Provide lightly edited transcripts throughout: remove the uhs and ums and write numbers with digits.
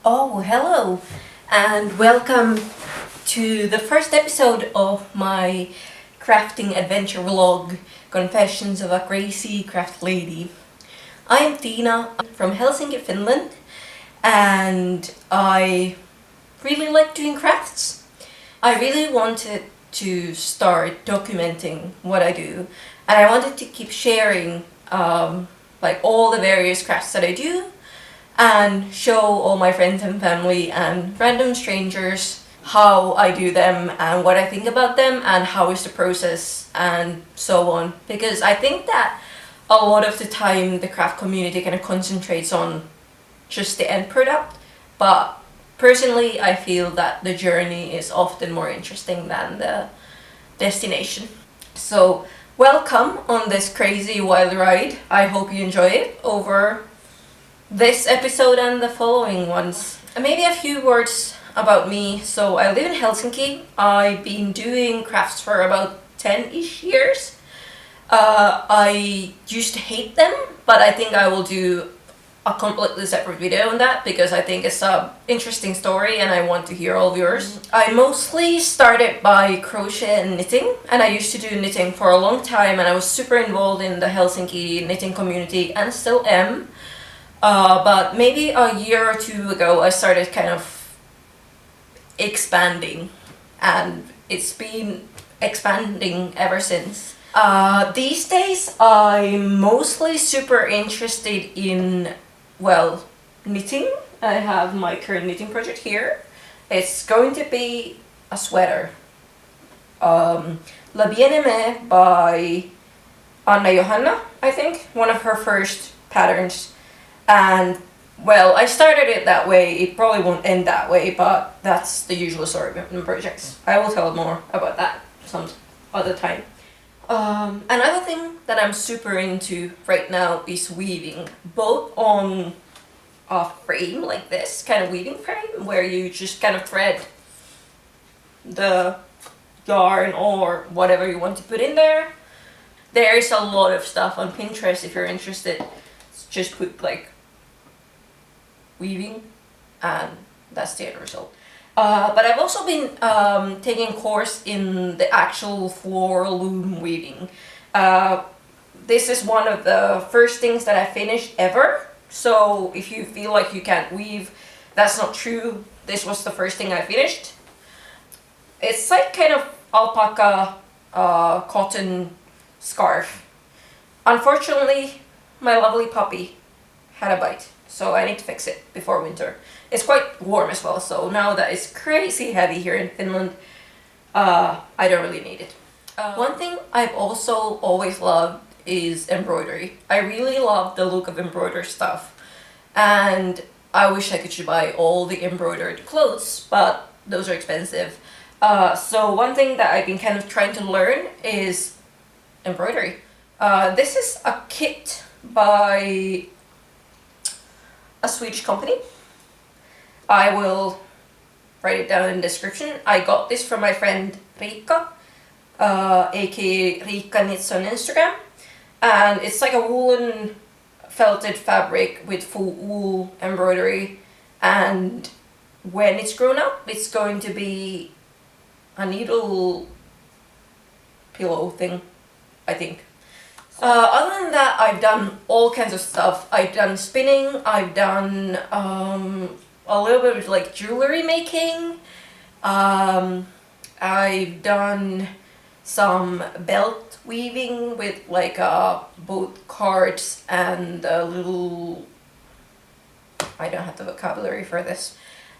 Oh, hello, and welcome to the first episode of my crafting adventure vlog, Confessions of a Crazy Craft Lady. I am Tiina from Helsinki, Finland, and I really like doing crafts. I really wanted to start documenting what I do, and I wanted to keep sharing all the various crafts that I do and show all my friends and family and random strangers how I do them and what I think about them and how is the process and so on. Because I think that a lot of the time the craft community kind of concentrates on just the end product, but personally I feel that the journey is often more interesting than the destination. So welcome on this crazy wild ride. I hope you enjoy it over this episode and the following ones. Maybe a few words about me. So I live in Helsinki. I've been doing crafts for about 10-ish years. I used to hate them, but I think I will do a completely separate video on that because I think it's an interesting story and I want to hear all of yours. I mostly started by crochet and knitting, and I used to do knitting for a long time, and I was super involved in the Helsinki knitting community and still am. But maybe a year or two ago I started kind of expanding, and it's been expanding ever since. These days I'm mostly super interested in, knitting. I have my current knitting project here. It's going to be a sweater. La Bien-Aimée by Johanna, I think, one of her first patterns. And I started it that way. It probably won't end that way, but that's the usual story in projects. I will tell more about that some other time. Another thing that I'm super into right now is weaving, both on a frame like this, kind of weaving frame, where you just kind of thread the yarn or whatever you want to put in there. There's a lot of stuff on Pinterest if you're interested. Just put weaving and that's the end result. But I've also been taking a course in the actual floral loom weaving. This is one of the first things that I finished ever. So if you feel like you can't weave, that's not true. This was the first thing I finished. It's like kind of alpaca cotton scarf. Unfortunately, my lovely puppy had a bite, so I need to fix it before winter. It's quite warm as well, so now that it's crazy heavy here in Finland, I don't really need it. One thing I've also always loved is embroidery. I really love the look of embroidered stuff, and I wish I could buy all the embroidered clothes, but those are expensive. So one thing that I've been kind of trying to learn is embroidery. This is a kit by a Swedish company. I will write it down in the description. I got this from my friend Riikka, aka Riikka Knits on Instagram, and it's like a woolen felted fabric with full wool embroidery, and when it's grown up it's going to be a needle pillow thing, I think. Other than that, I've done all kinds of stuff. I've done spinning, I've done a little bit of jewelry making, I've done some belt weaving with both cards and a little... I don't have the vocabulary for this.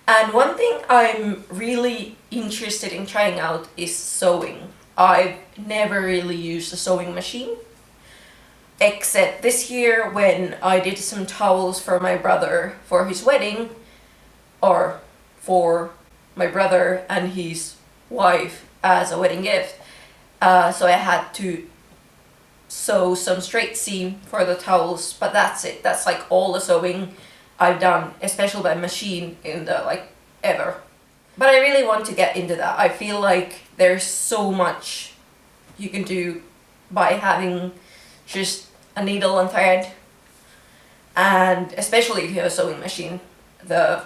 And one thing I'm really interested in trying out is sewing. I've never really used a sewing machine, except this year when I did some towels for my brother for his wedding, or for my brother and his wife as a wedding gift. So I had to sew some straight seam for the towels, but that's it. That's all the sewing I've done, especially by machine, in the ever. But I really want to get into that. I feel like there's so much you can do by having just a needle and thread, and especially if you have a sewing machine, the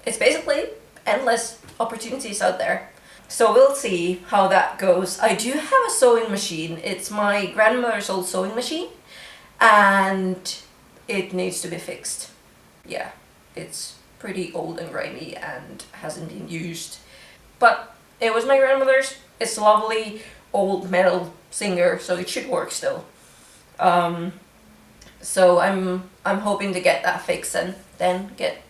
it's basically endless opportunities out there. So we'll see how that goes. I do have a sewing machine. It's my grandmother's old sewing machine, and it needs to be fixed. Yeah, it's pretty old and grimy and hasn't been used. But it was my grandmother's. It's a lovely old metal Singer, so it should work still. So I'm hoping to get that fixed and then get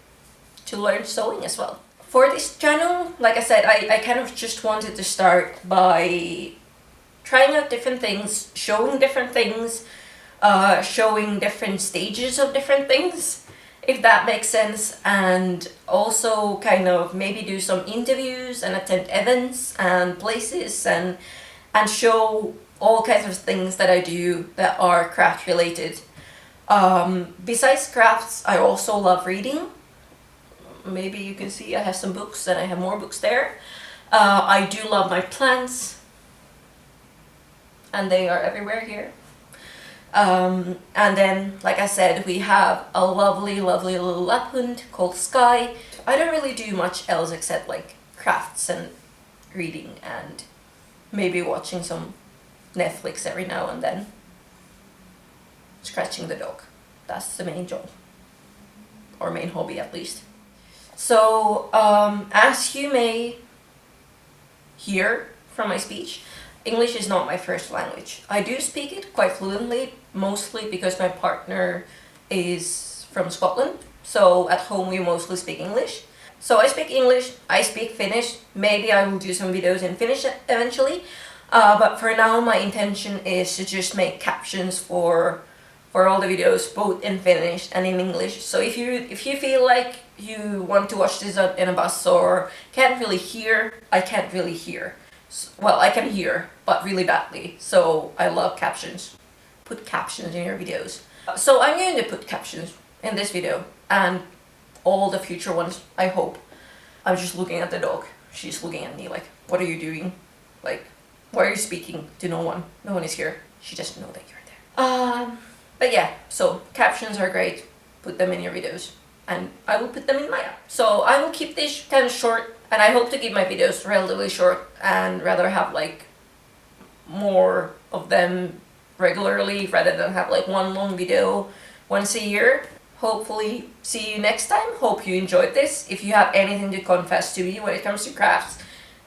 to learn sewing as well. For this channel, like I said, I kind of just wanted to start by trying out different things, showing different things, showing different stages of different things, if that makes sense, and also kind of maybe do some interviews and attend events and places and show all kinds of things that I do that are craft related. Besides crafts, I also love reading. Maybe you can see I have some books and I have more books there. I do love my plants, and they are everywhere here. And then, like I said, we have a lovely little lapphund called Sky. I don't really do much else except like crafts and reading and maybe watching some Netflix every now and then. Scratching the dog. That's the main job. Or main hobby at least. So, as you may hear from my speech, English is not my first language. I do speak it quite fluently, mostly because my partner is from Scotland. So at home we mostly speak English. So I speak English, I speak Finnish. Maybe I will do some videos in Finnish eventually. But for now my intention is to just make captions for all the videos, both in Finnish and in English. So if you feel like you want to watch this in a bus or can't really hear, I can't really hear. Well, I can hear, but really badly. So I love captions. Put captions in your videos. So I'm going to put captions in this video and all the future ones, I hope. I'm just looking at the dog. She's looking at me like, what are you doing? Like, why are you speaking to no one? No one is here. She doesn't know that you're there. But yeah, so captions are great. Put them in your videos and I will put them in my app. So I will keep this kind of short, and I hope to keep my videos relatively short and rather have like more of them regularly rather than have like one long video once a year. Hopefully see you next time. Hope you enjoyed this. If you have anything to confess to me when it comes to crafts,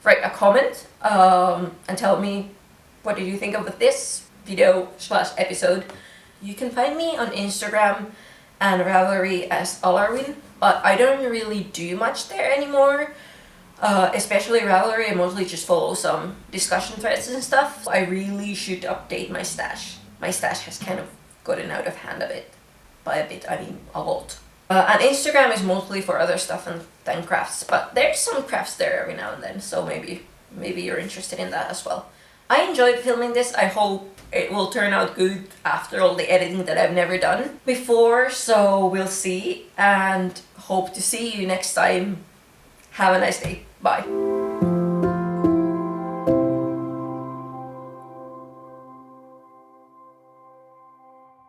write a comment and tell me what did you think of this video / episode. You can find me on Instagram and Ravelry as Alarwin, but I don't really do much there anymore. Especially Ravelry, I mostly just follow some discussion threads and stuff. I really should update my stash. My stash has kind of gotten out of hand a bit. By a bit, I mean a lot. And Instagram is mostly for other stuff than crafts, but there's some crafts there every now and then, so maybe you're interested in that as well. I enjoyed filming this. I hope it will turn out good after all the editing that I've never done before, so we'll see, and hope to see you next time. Have a nice day. Bye.